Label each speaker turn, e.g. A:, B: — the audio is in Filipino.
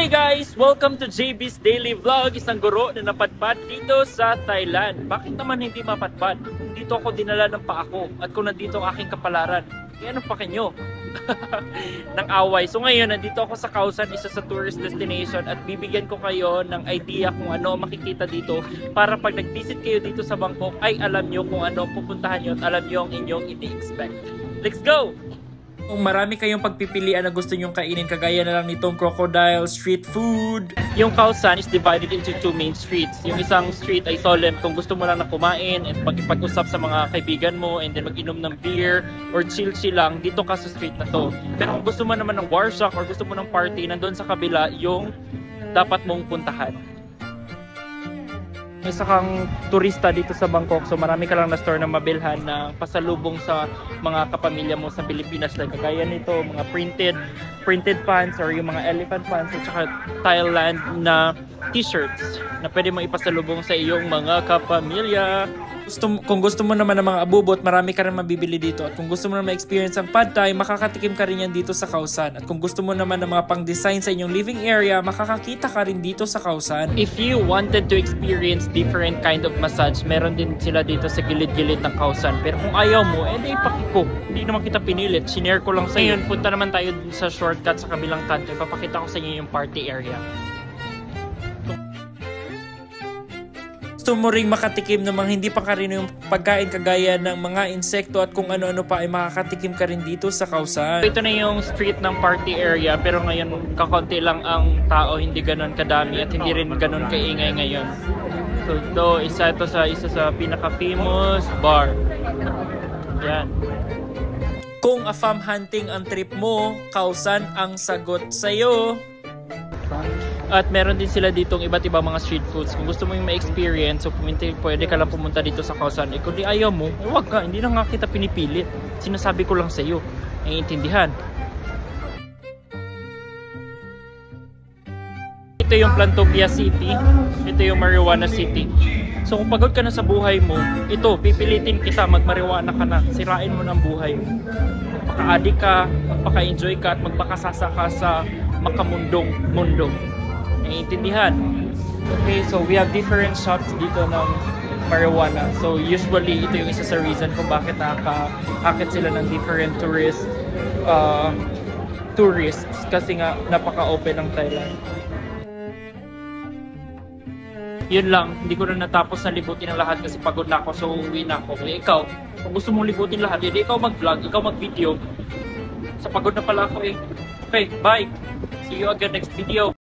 A: Hey guys! Welcome to JB's Daily Vlog. Isang guro na napadpad dito sa Thailand. Bakit naman hindi mapadpad? Dito ako dinala ng paa ko at kung nandito ang aking kapalaran, ano pa kanyo? ng away. So ngayon, nandito ako sa Khao San, isa sa tourist destination at bibigyan ko kayo ng idea kung ano makikita dito para pag nag-visit kayo dito sa Bangkok ay alam nyo kung ano pupuntahan nyo at alam nyo ang inyong i-expect. Let's go! Kung marami kayong pagpipilian na gusto nyong kainin, kagaya na lang nitong crocodile street food. Yung Khao San is divided into two main streets. Yung isang street ay solemn kung gusto mo lang na kumain at pag-usap sa mga kaibigan mo and then mag-inom ng beer or chill-chill lang, dito ka sa street na to. Pero kung gusto mo naman ng warsak or gusto mo ng party, nandun sa kabila yung dapat mong puntahan. Isa kang turista dito sa Bangkok, so marami ka lang na store na mabilhan na pasalubong sa mga kapamilya mo sa Pilipinas, like kagaya nito, mga printed pants or yung mga elephant pants at saka Thailand na t-shirts na pwede mo ipasalubong sa iyong mga kapamilya. Kung gusto mo naman ng mga abubot, marami ka rin mabibili dito. At kung gusto mo naman ma-experience ang Pad Thai, makakatikim ka rin yan dito sa Khao San. At kung gusto mo naman ng mga pang-design sa inyong living area, makakakita ka rin dito sa Khao San. If you wanted to experience different kind of massage, meron din sila dito sa gilid-gilid ng Khao San. Pero kung ayaw mo, di pakiko. Hindi naman kita pinilit. Sinare ko lang sa iyo. Ngayon, punta naman tayo sa shortcut sa kabilang kanto. Ipapakita ko sa inyo yung party area. Gusto mo ring makatikim ng mga hindi pangkaraniwang pagkain kagaya ng mga insekto at kung ano-ano pa ay makakatikim ka rin dito sa Khao San. Ito na yung street ng party area pero ngayon kakonti lang ang tao, hindi ganun kadami at hindi rin ganun kaingay ngayon. So isa sa pinaka-famous bar. Yan. Kung a-fam hunting ang trip mo, Khao San ang sagot sa'yo. At meron din sila ditong iba't ibang mga street foods. Kung gusto mo yung ma-experience, so pwede ka lang pumunta dito sa Khao San. Kung di ayaw mo, huwag ka. Hindi na nga kita pinipilit. Sinasabi ko lang sa iyo. Naiintindihan. Ito yung Plantopia City. Ito yung Marijuana City. So kung pagod ka na sa buhay mo, ito, pipilitin kita, mag-marijuana ka na. Sirain mo ng buhay mo. Magpaka-addict ka, magpaka-enjoy ka, at magpakasasa ka sa makamundong mundo. Naiintindihan? Okay, so we have different shops dito ng marijuana. So usually ito yung isa sa reason kung bakit nakaka-akit sila ng different tourists kasi nga napaka-open ng Thailand. Yun lang, hindi ko na natapos na libutin ang lahat kasi pagod na ako, so uuwi na ako. Eh, ikaw, kung gusto mong libutin lahat, hindi ikaw mag-vlog, ikaw mag-video. Sa pagod na pala ako eh. Okay, bye! See you again next video.